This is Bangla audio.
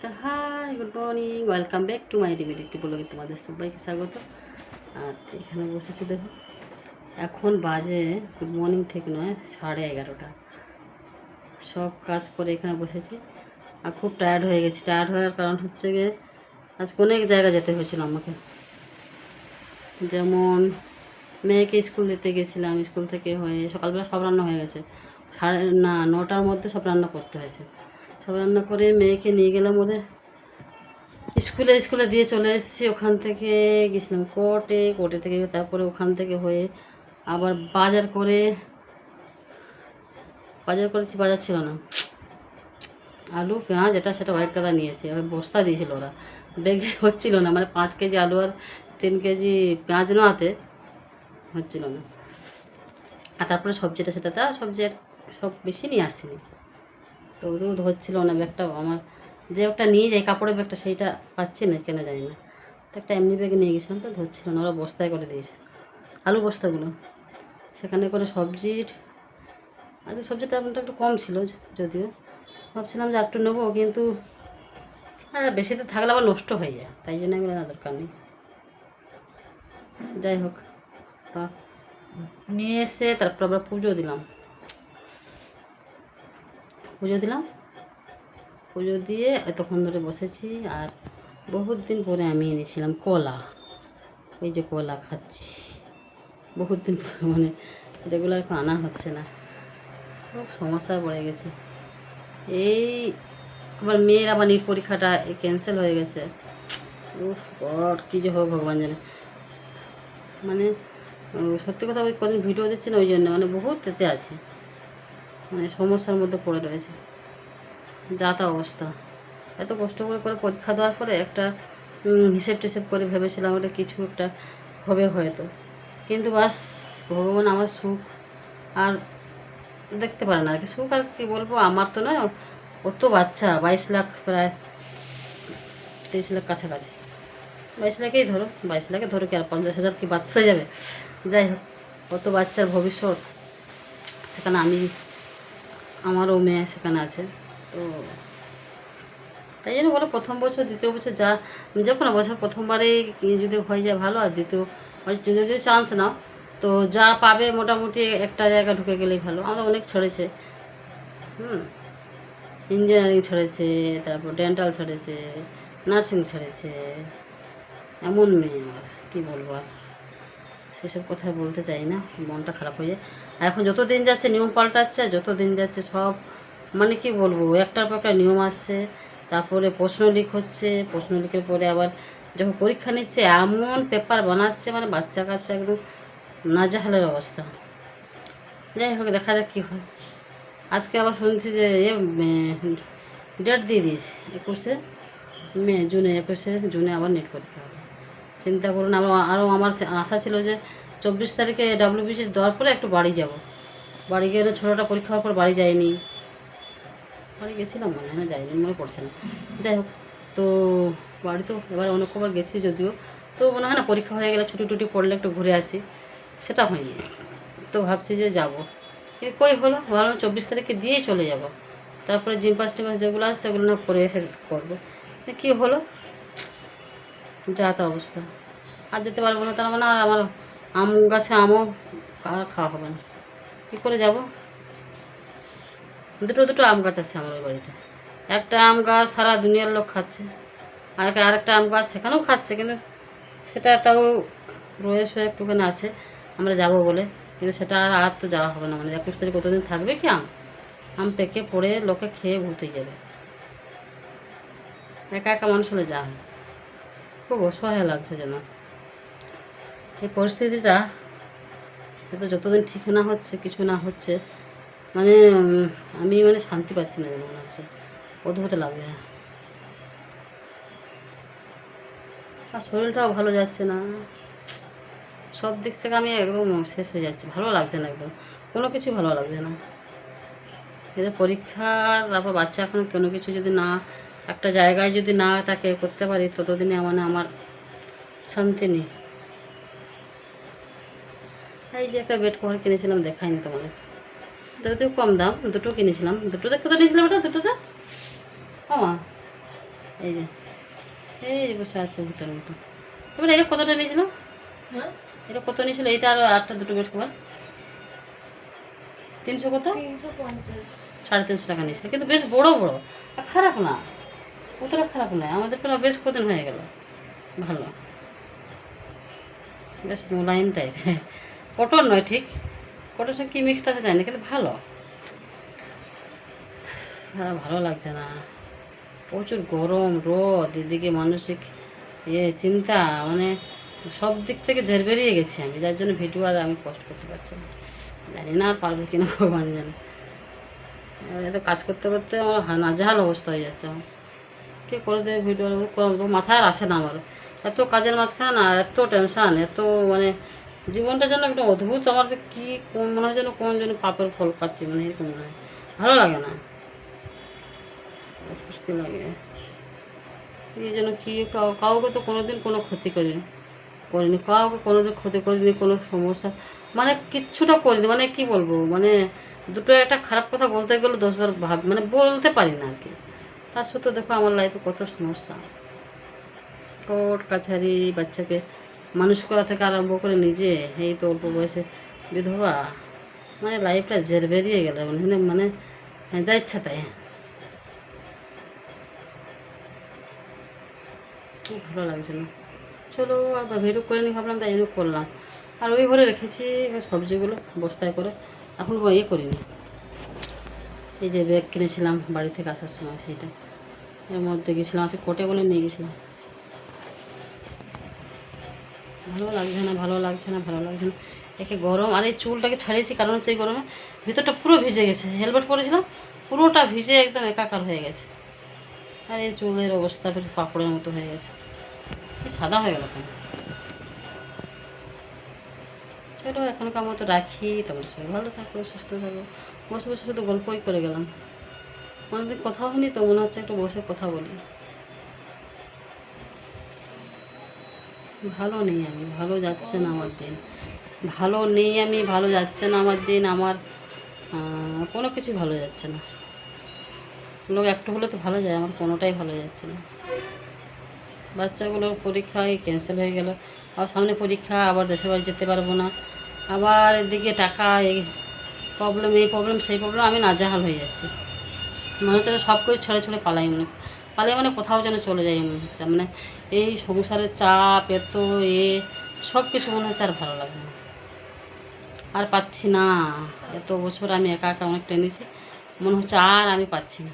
তো hi, good morning, welcome back to my ডিমিডিটি ব্লগে তোমাদের সবাইকে স্বাগত। আর এখানে বসেছি দেখো, এখন বাজে গুড মর্নিং ঠিক নয়, 11:30। সব কাজ করে এখানে বসেছি আর খুব টায়ার্ড হয়ে গেছি। টায়ার্ড হওয়ার কারণ হচ্ছে গিয়ে আজকে অনেক জায়গা যেতে হয়েছিল আমাকে। যেমন মেয়েকে স্কুল দিতে গেছিলাম, স্কুল থেকে হয়ে সকালবেলা সব রান্না হয়ে গেছে, 9টার মধ্যে সব রান্না করতে হয়েছে। সব রান্না করে মেয়েকে নিয়ে গেলাম ওদের স্কুলে দিয়ে চলে এসেছি। ওখান থেকে গেছিলাম কোর্টে থেকে, তারপরে ওখান থেকে হয়ে আবার বাজার করেছি। বাজার ছিল না, আলু পেঁয়াজ এটা সেটা কয়েক গাদা নিয়েছি। আবার বস্তা দিয়েছিল ওরা, ব্যাগে হচ্ছিল না, মানে 5 কেজি আলু আর 3 কেজি পেঁয়াজ নেওয়াতে হচ্ছিল না। আর তারপরে সবজিটা সবজি সব বেশি নিয়ে আসিনি, তো ওগুলো হচ্ছিল না। ব্যাগটা আমার যে একটা নিয়ে যাই কাপড়ের ব্যাগটা, সেইটা পাচ্ছি না কেন জানি না। তো একটা এমনি ব্যাগে নিয়ে গেছিলাম, তো ধরছিল না, ওরা বস্তায় করে দিয়েছে আলু বস্তাগুলো। সেখানে করে সবজির সবজির দামটা একটু কম ছিল, যদিও ভাবছিলাম যে একটু নেবো, কিন্তু বেশি তো থাকলে আবার নষ্ট হয়ে যায়, তাই জন্য আমি না, দরকার নেই। যাই হোক, নিয়ে এসে তারপর আবার পুজো দিলাম। পুজো দিয়ে এতক্ষণ ধরে বসেছি। আর বহুত দিন পরে আমি এনেছিলাম কলা, ওই যে কলা খাচ্ছি বহুত দিন পরে, মানে রেগুলার এখন আনা হচ্ছে না, খুব সমস্যা পড়ে গেছে। এই আবার মেয়ের আবার নিট পরীক্ষাটা ক্যান্সেল হয়ে গেছে। উফ গড, কী যে হবে ভগবান জানে। মানে সত্যি কথা, ওই কদিন ভিডিও দিচ্ছি না, ওই জন্য মানে বহুত এতে আছে, মানে সমস্যার মধ্যে পড়ে রয়েছে। যা তা অবস্থা। এত কষ্ট করে করে পরীক্ষা দেওয়ার পরে একটা হিসেব টিসেব করে ভেবেছিলাম ওটা কিছু একটা হবে হয়তো, কিন্তু বাস ভগবান আমার সুখ আর দেখতে পারে না আর কি। সুখ আর কি বলবো, আমার তো নয়, অত বাচ্চা 22 লাখ, প্রায় 23 লাখ কাছাকাছি, 22 লাখেই ধরো, 22 লাখে ধরো, কি আর 50,000 কি বাদ চলে যাবে। যাই হোক, কত বাচ্চার ভবিষ্যৎ সেখানে আমারও মেয়ে সেখানে আছে। তো তাই জন্য বলো, প্রথম বছর দ্বিতীয় বছর যে কোনো বছর প্রথমবারেই যদি হয়ে যায় ভালো, আর দ্বিতীয় যদি চান্স নাও তো যা পাবে মোটামুটি একটা জায়গা ঢুকে গেলেই ভালো। আমাদের অনেক ছড়েছে, ইঞ্জিনিয়ারিং ছড়েছে, তারপর ডেন্টাল ছড়েছে, নার্সিং ছড়েছে। এমন মেয়ে আমার, কী বলবো আর, সেসব কথা বলতে চাই না, মনটা খারাপ হয়ে যায়। আর এখন যত দিন যাচ্ছে নিয়ম পাল্টাচ্ছে, যত দিন যাচ্ছে সব, মানে কি বলবো, একটার পর একটা নিয়ম আসছে। তারপরে প্রশ্ন লিক হচ্ছে, প্রশ্ন লিকের পরে আবার যখন পরীক্ষা নিচ্ছে এমন পেপার বানাচ্ছে, মানে বাচ্চা কাচ্চা একদম নাজেহালের অবস্থা। যাই হোক, দেখা যাক কী হয়। আজকে আবার শুনছি যে ডেট দিয়ে দিয়েছে 21 জুনে আবার নেট পরীক্ষা হবে। চিন্তা করুন, আমার আশা ছিল যে 24 তারিখে WBC দেওয়ার পরে একটু বাড়ি যাব। বাড়ি গিয়ে ছোটোটা পরীক্ষা হওয়ার পর বাড়ি যাইনি, বাড়ি গেছিলাম মনে হয় না, যাইনি, মনে পড়ছে না। যাই হোক, তো বাড়ি তো এবার অনেক কবার গেছি যদিও, তো মনে হয় না পরীক্ষা হয়ে গেলে ছুটি টুটি পড়লে একটু ঘুরে আসি, সেটা হয়নি। তো ভাবছি যে যাবো, কিন্তু কই হলো, ভাবলাম 24 তারিখে দিয়েই চলে যাব। তারপরে জিম্পাস টিম্পাস যেগুলো আছে সেগুলো না পরে এসে করবো। কী হলো, যা তা অবস্থা। আর যেতে পারবো না, তার মানে আর আমার আম গাছে আমও আর খাওয়া হবে না, কী করে যাব। দুটো আম গাছ আছে আমার ওই বাড়িতে। একটা আম গাছ সারা দুনিয়ার লোক খাচ্ছে, আর আরেকটা আম গাছ সেখানেও খাচ্ছে, কিন্তু সেটা তাও রয়ে শয়ে একটুখানি আছে, আমরা যাব বলে। কিন্তু সেটা আর তো যাওয়া হবে না, মানে 21 তারিখ কতদিন থাকবে কি আম পেকে পড়ে লোকে খেয়ে ভুলতে যাবে। একা একা মানুষ হলে যা হয়, খুব অসহায় লাগছে যেন এই পরিস্থিতিটা। কিন্তু যতদিন ঠিক না হচ্ছে, কিছু না হচ্ছে, মানে আমি মানে শান্তি পাচ্ছি না, যেন মনে হচ্ছে অদ্ভুত লাগে। আর শরীরটাও ভালো যাচ্ছে না, সব দিক থেকে আমি একদম শেষ হয়ে যাচ্ছি, ভালো লাগছে না, একদম কোনো কিছু ভালো লাগছে না। এদের পরীক্ষা, তারপর বাচ্চা এখন কোনো কিছু যদি না একটা জায়গায় যদি না তাকে করতে পারি, ততদিনে মানে আমার শান্তি নেই। এই যে একটা বেড কভার কিনেছিলাম, দেখাইনি তোমাদের, যদিও কম দাম, দুটো কিনেছিলাম, দুটো দেখে তো নিয়েছিলাম, ওটা দুটোতে। ও মা, এই যে বসে আছে ভূতের মতো। এবার এটা কতটা নিয়েছিল? হ্যাঁ এটা কত নিয়েছিল? এইটা আর আটটা দুটো বেড কভার 300 কত? 350। 350 টাকা নিয়েছিল, কিন্তু বেশ বড় বড় আর খারাপ না, অতটা খারাপ নয়। আমাদের প্রায় বেশ কদিন হয়ে গেল, ভালো, বেশ মোলায়েম টাইপ। কটন নয় ঠিক, কটন সঙ্গে কী মিক্সড আছে জানি না, কিন্তু ভালো। হ্যাঁ, ভালো লাগছে না, প্রচুর গরম, রোদ, এদিকে মানসিক চিন্তা, মানে সব দিক থেকে ঝেড় বেরিয়ে গেছি আমি, যার জন্য ভিডিও আর আমি পোস্ট করতে পারছি না। জানি না আর পারবো কিনা, ভগবান জানে। এত কাজ করতে করতে আমার নাজেহাল অবস্থা হয়ে যাচ্ছে আমার। কে করে দেবে ভিডিও, মাথায় আর আসে না আমার। এত কাজের মাঝখানে না, এত টেনশান, এত মানে জীবনটা যেন একটা অদ্ভুত, আমার যে কী মনে হয় যেন কোন যেন পাপের ফল পাচ্ছি, মানে এরকম মনে হয়, ভালো লাগে না, অস্বস্তি লাগে। এই যেন কী, কাউকে তো কোনোদিন কোনো ক্ষতি করিনি, কাউকে কোনোদিন ক্ষতি করিনি, কোনো সমস্যা মানে কিচ্ছুটা করিনি, মানে কি বলবো, মানে দুটো একটা খারাপ কথা বলতে গেলে 10 বার মানে বলতে পারি না আর কি। তার সত্ত্বেও দেখো আমার লাইফে কত সমস্যা, কোর্ট কাছারি, বাচ্চাকে মানুষ করা থেকে আরম্ভ করে নিজে এই তো অল্প বয়সে বিধবা, মানে লাইফটা জের বেরিয়ে গেল, মানে মানে যা ইচ্ছা তাই। ভালো লাগছে না, চলো আবার ভিডিও করে নি ভাবলাম, তাই জন্য করলাম। আর ওই ঘরে রেখেছি সবজিগুলো বস্তায় করে, এখন ইয়ে করিনি। এই যে ব্যাগ কিনেছিলাম বাড়ি থেকে আসার সময়, সেইটা এর মধ্যে গেছিলাম, আসে কোটে বলে নিয়ে গেছিলাম। ভালো লাগছে না, ভালো লাগছে না, ভালো লাগছে না, একে গরম। আর এই চুলটাকে ছাড়িয়েছি, কারণ হচ্ছে এই গরমে ভিতরটা পুরো ভিজে গেছে, হেলমেট পরেছিলাম পুরোটা ভিজে একদম একাকার হয়ে গেছে। আর এই চুলের অবস্থা ফের পাপড়ের মতো হয়ে গেছে, সাদা হয়ে গেল কেন। চলো এখনকার মতো রাখি, তোমার সবাই ভালো থাকো, সুস্থ থাকো। বসে বসে শুধু গল্পই করে গেলাম, অনেকদিন কথা হয়নি তো, মনে হচ্ছে একটু বসে কথা বলি। ভালো নেই আমি, ভালো যাচ্ছে না আমার দিন, ভালো নেই আমি, ভালো যাচ্ছে না আমার দিন, আমার কোনো কিছু ভালো যাচ্ছে না। লোক একটু হলে তো ভালো যায়, আমার কোনোটাই ভালো যাচ্ছে না। বাচ্চাগুলোর পরীক্ষায় ক্যান্সেল হয়ে গেল, আবার সামনে পরীক্ষা, আবার দেশের বাড়ি যেতে পারবো না, আবার এদিকে টাকা, এই প্রবলেম, এই প্রবলেম, সেই প্রবলেম, আমি নাজেহাল হয়ে যাচ্ছি। মনে হচ্ছে সব কিছু ছেড়ে ছুড়ে পালাই, পালাই মানে কোথাও যেন চলে যাই মনে হচ্ছে, মানে এই সংসারের চাপ এত সব কিছু মনে হচ্ছে আর ভালো লাগে না, আর পাচ্ছি না। এত বছর আমি একা একা অনেক টেনেছি, মনে হচ্ছে আর আমি পাচ্ছি না।